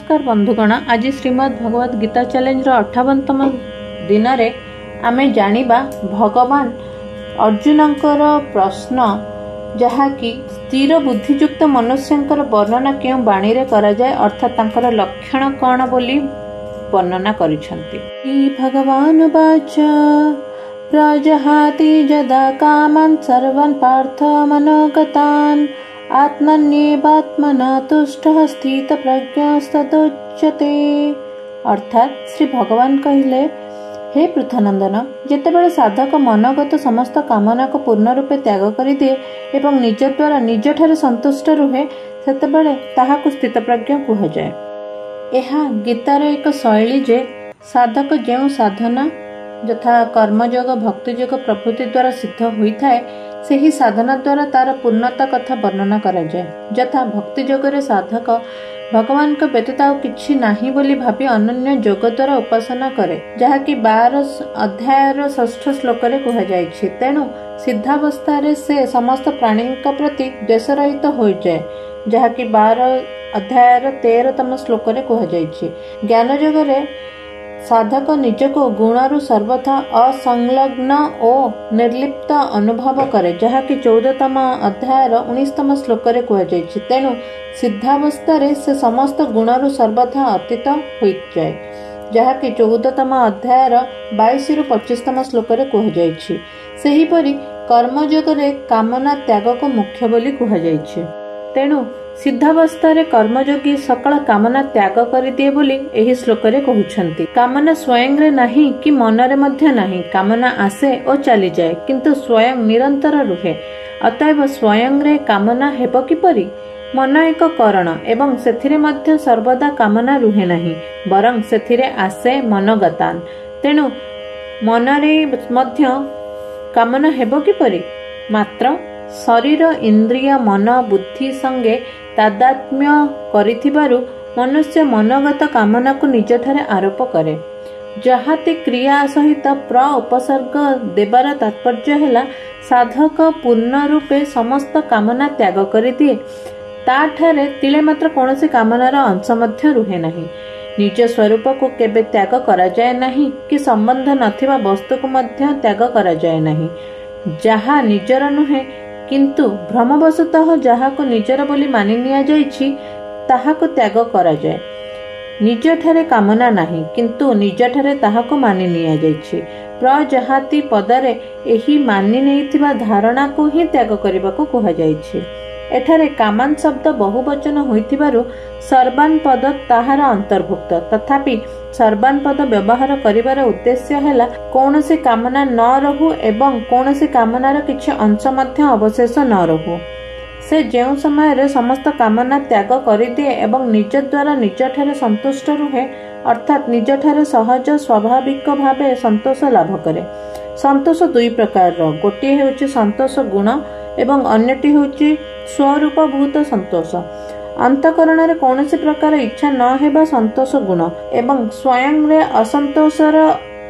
नमस्कार बंधुगण, आज श्रीमद् भगवद गीता चैलेंज 58तम दिन रे आमे जानिबा भगवान अर्जुनंकर प्रश्न जहाँकि स्थिर बुद्धियुक्त मनुष्यंकर वर्णना क्यों बाणी रे करा जाए अर्थात तांकर लक्षण कौन बोली वर्णना करिसंती। भगवान वाच प्रजहाति जदा कामान् सर्वान् पार्थ मनोगतान् आत्मन्येवात्मना तुष्टः स्थित प्रज्ञस्तदुच्यते। अर्थात श्री भगवान कहले, हे पृथ्वनंदन, जेतेबेले साधक मनोगत समस्त कामना को पूर्ण रूपे त्याग करिदिए एवं निज द्वारा निज ठारे संतुष्ट रुहे सेतेबेले ताहाकु स्थित प्रज्ञ कुहाଯାଏ। ଏହା गीतार एक शैली जे साधक जेउ साधना यथा कर्मयोग भक्तियोग प्रभृति द्वारा सिद्ध होता है से ही साधना द्वारा तार पूर्णता कथा वर्णना करा जाए। यथा भक्ति योगरे साधक भगवान को व्यतीत आउ किछि नाही बोली भाबी अनन्य योग द्वारा उपासना करे, जहाँकि 12 अध्यायर 6 श्लोक रे कहा जायछि। तेणु सिद्धावस्था रे से समस्त प्राणी प्रति द्वेष रहित हो जाए, जहाँकि 12 अध्यायर 13तम श्लोक रे कहा जायछि। ज्ञान योग रे साधक निजको गुणरु सर्वथा असंलग्न और निर्लिप्त अनुभव करे, जहाँकि 14तम अध्यायर 19तम श्लोक रे कहा जायछि। तेणु सिद्धावस्था रे से समस्त गुणरु सर्वथा अतीत हो जाए, जहाँकि 14तम अध्यायर 22 रु 25तम श्लोक रे कहा जायछि। सेहीपरि कर्मयोग रे कामना त्याग को मुख्य बोली कहा जायछि। तेणु सिद्धावस्था रे कर्मयोगी सकल कामना त्याग करिदिए बोली एही श्लोक रे कहउछंती। कामना स्वयं रे नहीं कि मन रे मध्य नहीं, कामना आसे और चली जाए किंतु स्वयं निरंतर रुहे। अतएव स्वयं रे कामना हेब किपरि? मन एक करण एवं सेथिरे मध्य सर्वदा कामना रुहे नहीं, बरं सेथिरे आसे मनोगतान। तेणु मन रे मध्य कामना हेब किपरि? मात्र शरीर इंद्रिय मन बुद्धि संगे तादात्म्य करिथिबारु मनुष्य मनोगत कामना को निज ठारे आरोप करे। जहाते क्रिया सहित प्र उपसर्ग देवार तात्पर्य हैला साधक पूर्ण रूपे समस्त कामना त्याग करिदिए, ताठारे तिले मात्र कौनसी कामनार अंश मध्य रुहे नहीं। निज स्वरूप को केबे त्याग करा जाए नहीं कि संबंध नथिबा वस्तु को मध्य त्याग करा जाए नहीं। जहा निजर नुहे किंतु भ्रमवशतः जहा को निजर बोली मानि निया जाइछि ताहा को त्याग करा जाए। निज ठारे कामना नहीं किंतु निज ठारे ताहा को मानि निया जाइछि। प्रजहाति पदरे एही मानि नेइथिबा धारणा को ही त्याग करिबा को कहा जाइछि। एठारे कामान शब्द बहुवचन होइथिबारु सर्वान पद ताहार अंतर्भुक्त, तथापि सर्वान पद व्यवहार करिबार उद्देश्य हैला कौनसी कामना न रहु एवं कौनसी कामनार किछि अंश मध्य अवशेष न रहु। से जेउ समय रे समस्त कामना त्याग करिदिए एवं निज द्वारा निज ठारे संतुष्ट रुहे, अर्थात निज ठारे सहज स्वाभाविक भावे संतोष लाभ करे। संतोष दुई प्रकार, गोटे हेउछि संतोष गुण एवं अन्यटी हेउछि स्वरूप भूत संतोष। अंतकरण रे कौनसी प्रकार इच्छा न हेबा संतोष गुण एवं स्वयं रे असंतोषर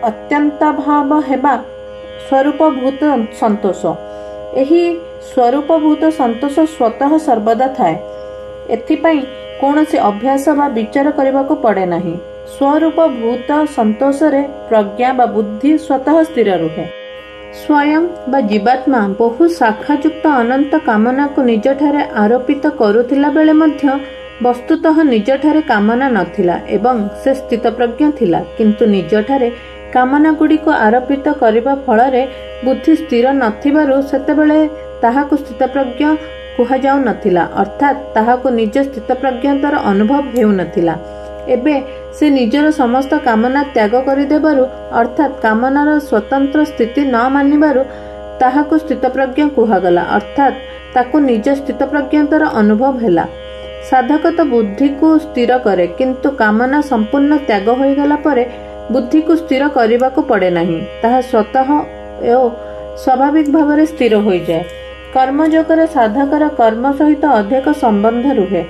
अत्यंत भाव हेबा स्वरूप भूत संतोष। एही स्वरूप भूत संतोष स्वतः सर्वदा थाए, एथिपई कौनसी अभ्यास बा विचार करबा को पड़े नहीं। स्वरूप भूत संतोष रे प्रज्ञा बा बुद्धि स्वतः स्थिर रुहे। स्वयं बा जीवात्मा बहु शाखायुक्त अनंत कामना को निज ठारे आरोपित करुथिला बेले मध्य वस्तुतः निज ठारे कामना नथिला एवं से स्थित प्रज्ञ थिला, किंतु निज ठारे कामना गुडी को आरोपित करिबा फଳରେ बुद्धि स्थिर नथिबारु सेतेबेले ताहाकु स्थित प्रज्ञ कुहा जाउ नथिला, अर्थात ताहाकु निज स्थित प्रज्ञतर अनुभव हेउ नथिला। एबे से निजर समस्त कामना त्याग करिदेबारु अर्थात कामनार स्वतंत्र स्थिति न मानिबारु ताहाकु स्थित प्रज्ञ कुहागला, अर्थात ताकु निज स्थित प्रज्ञतर अनुभव हेला। साधक तो बुद्धि को स्थिर करे किंतु कामना संपूर्ण त्याग होइगला परे बुद्धि को स्थिर करिबा को पड़े नहीं, ताहा स्वतः एवं स्वाभाविक भावरे स्थिर होई जाए। कर्मयोगरे साधकर कर्म सहित अधिक संबंध रुहे।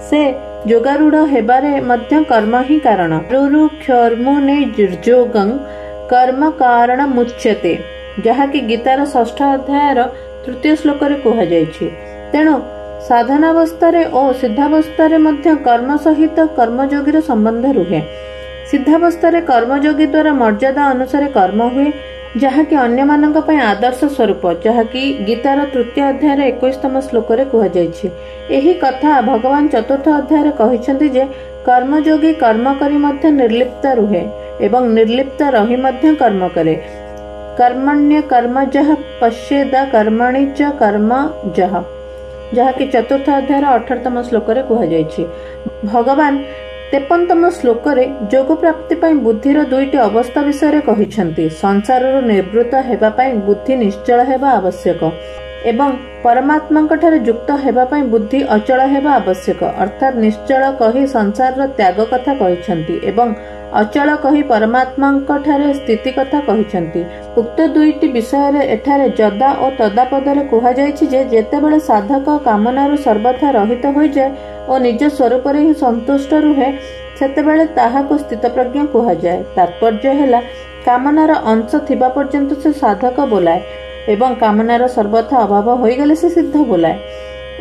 से योगारूढ़ हेबारे मध्य कर्म ही कारण। रुरुक्षर्मुनिर्योगं कर्म कारण मुच्यते, जहाँकि गीतार 6ठ अध्यायर 3 श्लोक रे कहा जायछि। तेणु ସାଧନାବସ୍ଥାରେ ଓ ସିଦ୍ଧାବସ୍ଥାରେ ମଧ୍ୟ କର୍ମ ସହିତ କର୍ମଯୋଗୀର ସମ୍ବନ୍ଧ ରୁହେ। ସିଦ୍ଧାବସ୍ଥାରେ କର୍ମଯୋଗୀ ଦ୍ୱାରା ମର୍ଯ୍ୟାଦା ଅନୁସାରେ କର୍ମ ହୁଏ, ଯାହାକି ଅନ୍ୟମାନଙ୍କ ପାଇଁ ଆଦର୍ଶ ସ୍ୱରୂପ, ଯାହାକି ଗୀତାର 3ୟ ଅଧ୍ୟାୟର 21ତମ ଶ୍ଲୋକରେ କୁହାଯାଇଛି। ଏହି କଥା ଭଗବାନ 4ଥ ଅଧ୍ୟାୟରେ କହିଛନ୍ତି ଯେ କର୍ମଯୋଗୀ କର୍ମ କରି ମଧ୍ୟ ନିର୍ଲିପ୍ତ ରୁହେ ଏବଂ ନିର୍ଲିପ୍ତ ରହି ମଧ୍ୟ କର୍ମ କରେ। କର୍ମଣ୍ୟ କର୍ମଜଃ ପଶ୍ୟେଦ କର୍ମଣି ଚ କର୍ମଜଃ, ଯାହାକି 4ଥ ଅଧ୍ୟାୟର 18ତମ ଶ୍ଲୋକରେ କୁହାଯାଇଛି। ଭଗବାନ 53ତମ ଶ୍ଲୋକରେ ଯୋଗ ପ୍ରାପ୍ତି ପାଇଁ ବୁଦ୍ଧିର 2ଟି ଅବସ୍ଥା ବିଷୟରେ କହିଛନ୍ତି। ସଂସାରରୁ ନିବୃତ୍ତ ହେବା ପାଇଁ ବୁଦ୍ଧି ନିଶ୍ଚଳ ହେବା ଆବଶ୍ୟକ ଏବଂ ପରମାତ୍ମାଙ୍କଠାରେ ଯୁକ୍ତ ହେବା ପାଇଁ ବୁଦ୍ଧି ଅଚଳ ହେବା ଆବଶ୍ୟକ। ଅର୍ଥାତ୍ ନିଶ୍ଚଳ କହି ସଂସାରର ତ୍ୟାଗ କଥା କହିଛନ୍ତି ଏବଂ ଅଚଳ କହି ପରମାତ୍ମାଙ୍କଠାରେ ସ୍ଥିତି କଥା କହିଛନ୍ତି। ଉକ୍ତ 2ଟି ବିଷୟରେ ଏଠାରେ ଯଦା ଓ ତଦା ପଦରେ କୁହାଯାଇଛି ଯେ ଯେତେବେଳେ ସାଧକ କାମନାରୁ ସର୍ବଥା ରହିତ ହୋଇଯାଏ ଓ ନିଜ ସ୍ୱରୂପରେ ହିଁ ସନ୍ତୁଷ୍ଟ ରୁହେ, ସେତେବେଳେ ତାହାକୁ ସ୍ଥିତପ୍ରଜ୍ଞ କୁହାଯାଏ। ତାତ୍ପର୍ଯ୍ୟ ହେଲା କାମନାର ଅଂଶ ଥିବା ପର୍ଯ୍ୟନ୍ତ ସେ ସାଧକ ବୋଲାଏ ଏବଂ କାମନାର ସର୍ବଥା ଅଭାବ ହୋଇଗଲେ ସେ ସିଦ୍ଧ ବୋଲାଏ।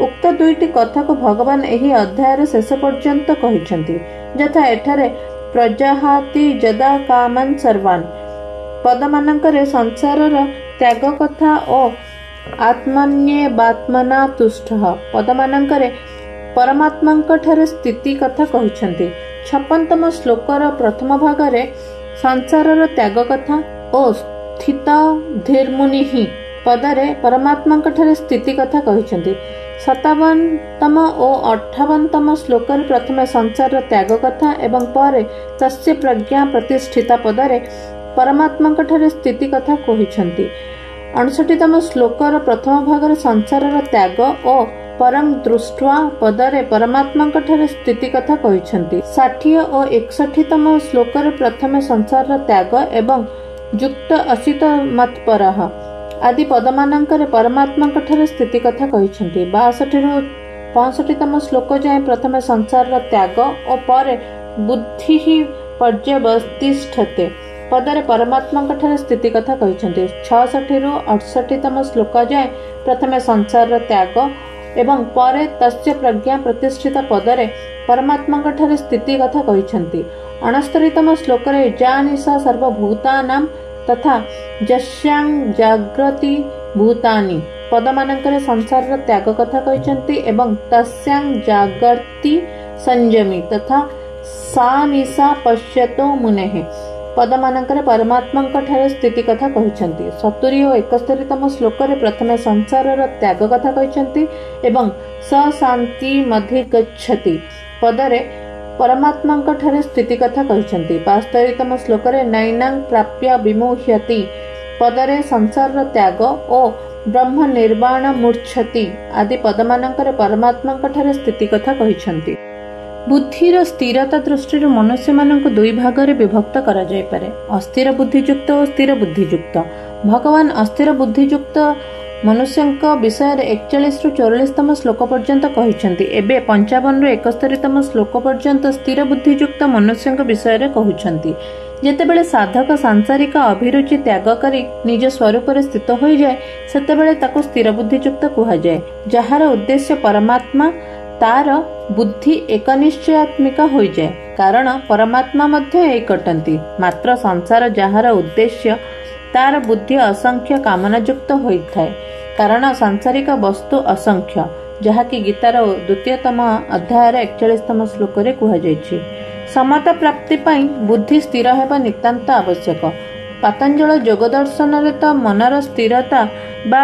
ଉକ୍ତ 2ଟି କଥାକୁ ଭଗବାନ ଏହି ଅଧ୍ୟାୟର ଶେଷ ପର୍ଯ୍ୟନ୍ତ କହିଛନ୍ତି। ଯଥା ଏଠାରେ ପ୍ରଜାହାତି ଯଦା କାମନ୍ ସର୍ବାନ୍ ପଦମାନଙ୍କରେ ସଂସାରର ତ୍ୟାଗ କଥା ଓ ଆତ୍ମନ୍ୟେବାତ୍ମନା ତୁଷ୍ଟଃ ପଦମାନଙ୍କରେ ପରମାତ୍ମାଙ୍କଠାରେ ସ୍ଥିତି କଥା କହିଛନ୍ତି। 56ତମ ଶ୍ଲୋକର ପ୍ରଥମ ଭାଗରେ ସଂସାରର ତ୍ୟାଗ କଥା ଓ ସ୍ଥିତ ଧୀର୍ମୁନିଃ ପଦରେ ପରମାତ୍ମାଙ୍କଠାରେ ସ୍ଥିତି କଥା କହିଛନ୍ତି। 57ତମ ଓ 58ତମ ଶ୍ଲୋକରେ ପ୍ରଥମେ ସଂସାରର ତ୍ୟାଗ କଥା ଏବଂ ପରେ ତସ୍ୟ ପ୍ରଜ୍ଞା ପ୍ରତିଷ୍ଠିତା ପଦରେ ପରମାତ୍ମାଙ୍କଠାରେ ସ୍ଥିତି କଥା କହିଛନ୍ତି। 59ତମ ଶ୍ଲୋକର ପ୍ରଥମ ଭାଗରେ ସଂସାରର ତ୍ୟାଗ ଓ ପରଂ ଦୃଷ୍ଟ୍ୱା ପଦରେ ପରମାତ୍ମାଙ୍କଠାରେ ସ୍ଥିତି କଥା କହିଛନ୍ତି। 60 ଓ 61ତମ ଶ୍ଲୋକରେ ପ୍ରଥମେ ସଂସାରର ତ୍ୟାଗ ଏବଂ ଯୁକ୍ତ ଅସିତ ମତ୍ପରଃ ଆଦି ପଦମାନଙ୍କରେ ପରମାତ୍ମାଙ୍କଠାରେ ସ୍ଥିତି କଥା କହିଛନ୍ତି। 62ରୁ 65ତମ ଶ୍ଲୋକ ଯାଏଁ ପ୍ରଥମେ ସଂସାରର ତ୍ୟାଗ ଓ ପରେ ବୁଦ୍ଧିଃ ପର୍ଯ୍ୟବତିଷ୍ଠତେ ପଦରେ ପରମାତ୍ମାଙ୍କଠାରେ ସ୍ଥିତି କଥା କହିଛନ୍ତି। 66ରୁ 68ତମ ଶ୍ଲୋକ ଯାଏଁ ପ୍ରଥମେ ସଂସାରର ତ୍ୟାଗ ଏବଂ ପରେ ତସ୍ୟ ପ୍ରଜ୍ଞା ପ୍ରତିଷ୍ଠିତା ପଦରେ ପରମାତ୍ମାଙ୍କଠାରେ ସ୍ଥିତି କଥା କହିଛନ୍ତି। 69ତମ ଶ୍ଲୋକରେ ଯାନିଶା ସର୍ବଭୂତାନାଂ ତଥା ଯସ୍ୟାଂ ଜାଗ୍ରତି ଭୂତାନି ପଦମାନଙ୍କରେ ସଂସାରର ତ୍ୟାଗ କଥା କହିଛନ୍ତି ଏବଂ ତସ୍ୟାଂ ଜାଗର୍ତି ସଂଯମୀ ତଥା ସା ନିଶା ପଶ୍ୟତୋ ମୁନେଃ ପଦମାନଙ୍କରେ ପରମାତ୍ମାଙ୍କଠାରେ ସ୍ଥିତି କଥା କହିଛନ୍ତି। 70 ଓ 71ତମ ଶ୍ଲୋକରେ ପ୍ରଥମେ ସଂସାରର ତ୍ୟାଗ କଥା କହିଛନ୍ତି ଏବଂ ସ ଶାନ୍ତି ମଧ୍ୟଗଚ୍ଛତି ପଦରେ ପରମାତ୍ମାଙ୍କଠାରେ ସ୍ଥିତି କଥା କହିଛନ୍ତି। 72ତମ ଶ୍ଲୋକରେ ନୈନାଂ ପ୍ରାପ୍ୟ ବିମୁହ୍ୟତି ପଦରେ ସଂସାରର ତ୍ୟାଗ ଓ ବ୍ରହ୍ମ ନିର୍ବାଣ ମୂର୍ଚ୍ଛତି ଆଦି ପଦମାନଙ୍କରେ ପରମାତ୍ମାଙ୍କଠାରେ ସ୍ଥିତି କଥା କହିଛନ୍ତି। ବୁଦ୍ଧିର ସ୍ଥିରତା ଦୃଷ୍ଟିରୁ ମନୁଷ୍ୟମାନଙ୍କୁ 2 ଭାଗରେ ବିଭକ୍ତ କରାଯାଇପାରେ, ଅସ୍ଥିର ବୁଦ୍ଧିଯୁକ୍ତ ଓ ସ୍ଥିର ବୁଦ୍ଧିଯୁକ୍ତ। ଭଗବାନ ଅସ୍ଥିର ବୁଦ୍ଧିଯୁକ୍ତ ମନୁଷ୍ୟଙ୍କ ବିଷୟରେ 41ରୁ 44ତମ ଶ୍ଲୋକ ପର୍ଯ୍ୟନ୍ତ କହିଛନ୍ତି। ଏବେ 55ରୁ 71ତମ ଶ୍ଲୋକ ପର୍ଯ୍ୟନ୍ତ ସ୍ଥିର ବୁଦ୍ଧିଯୁକ୍ତ ମନୁଷ୍ୟଙ୍କ ବିଷୟରେ କହୁଛନ୍ତି। ଯେତେବେଳେ ସାଧକ ସାଂସାରିକ ଅଭିରୁଚି ତ୍ୟାଗ କରି ନିଜ ସ୍ୱରୂପରେ ସ୍ଥିତ ହୋଇଯାଏ, ସେତେବେଳେ ତାକୁ ସ୍ଥିର ବୁଦ୍ଧିଯୁକ୍ତ କୁହାଯାଏ। ଯାହାର ଉଦ୍ଦେଶ୍ୟ ପରମାତ୍ମା, ତାର ବୁଦ୍ଧି ଏକନିଶ୍ଚୟାତ୍ମିକ ହୋଇଯାଏ, କାରଣ ପରମାତ୍ମା ମଧ୍ୟ ଏକଟନ୍ତି। ମାତ୍ର ସଂସାର ଯାହାର ଉଦ୍ଦେଶ୍ୟ, ତାର ବୁଦ୍ଧି ଅସଂଖ୍ୟ କାମନାଯୁକ୍ତ ହୋଇଥାଏ, କାରଣ ସାଂସାରିକ ବସ୍ତୁ ଅସଂଖ୍ୟ, ଯାହାକି ଗୀତାର 2ତମ ଅଧ୍ୟାୟର 41ତମ ଶ୍ଲୋକରେ କୁହାଯାଇଛି। ସମତା ପ୍ରାପ୍ତି ପାଇଁ ବୁଦ୍ଧି ସ୍ଥିର ହେବା ନିତାନ୍ତ ଆବଶ୍ୟକ। ପାତଞ୍ଜଳ ଯୋଗ ଦର୍ଶନରେ ତ ମନର ସ୍ଥିରତା ବା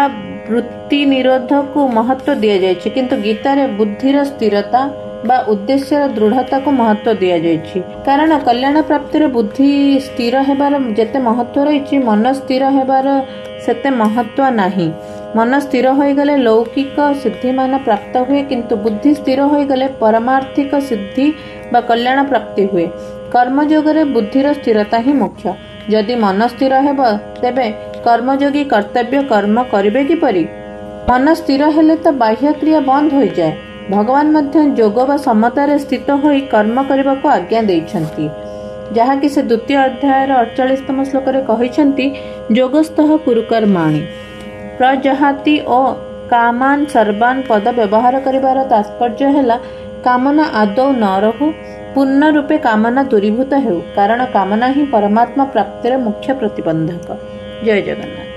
ବୃତ୍ତି ନିରୋଧକୁ ମହତ୍ତ୍ୱ ଦିଆଯାଇଛି, କିନ୍ତୁ ଗୀତାରେ ବୁଦ୍ଧିର ସ୍ଥିରତା ବା ଉଦ୍ଦେଶ୍ୟର ଦୃଢ଼ତାକୁ ମହତ୍ତ୍ୱ ଦିଆଯାଇଛି। କାରଣ କଲ୍ୟାଣ ପ୍ରାପ୍ତିରେ ବୁଦ୍ଧି ସ୍ଥିର ହେବାର ଯେତେ ମହତ୍ତ୍ୱ ରହିଛି, ମନ ସ୍ଥିର ହେବାର ସେତେ ମହତ୍ତ୍ୱ ନାହିଁ। ମନ ସ୍ଥିର ହୋଇଗଲେ ଲୌକିକ ସିଦ୍ଧିମାନ ପ୍ରାପ୍ତ ହୁଏ, କିନ୍ତୁ ବୁଦ୍ଧି ସ୍ଥିର ହୋଇଗଲେ ପରମାର୍ଥିକ ସିଦ୍ଧି ବା କଲ୍ୟାଣ ପ୍ରାପ୍ତି ହୁଏ। କର୍ମଯୋଗରେ ବୁଦ୍ଧିର ସ୍ଥିରତା ହିଁ ମୁଖ୍ୟ। ଯଦି ମନ ସ୍ଥିର ହେବ, ତେବେ କର୍ମଯୋଗୀ କର୍ତ୍ତବ୍ୟ କର୍ମ କରିବେ କିପରି? ମନ ସ୍ଥିର ହେଲେ ତ ବାହ୍ୟ କ୍ରିୟା ବନ୍ଦ ହୋଇଯାଏ। ଭଗବାନ ମଧ୍ୟ ଯୋଗ ବା ସମତାରେ ସ୍ଥିତ ହୋଇ କର୍ମ କରିବାକୁ ଆଜ୍ଞା ଦେଇଛନ୍ତି, ଯାହାକି ସେ 2ୟ ଅଧ୍ୟାୟର 48ତମ ଶ୍ଲୋକରେ କହିଛନ୍ତି, ଯୋଗସ୍ଥଃ କୁରୁ କର୍ମାଣି ପ୍ରଜହାତି ଓ କାମାନ୍ ସର୍ବାନ୍ ପଦ ବ୍ୟବହାର କରିବାର ତାତ୍ପର୍ଯ୍ୟ ହେଲା କାମନା ଆଦୌ ନ ରହୁ, ପୂର୍ଣ୍ଣ ରୂପେ କାମନା ଦୂରୀଭୂତ ହେଉ, କାରଣ କାମନା ହିଁ ପରମାତ୍ମା ପ୍ରାପ୍ତିର ମୁଖ୍ୟ ପ୍ରତିବନ୍ଧକ। ଜୟ ଜଗନ୍ନାଥ।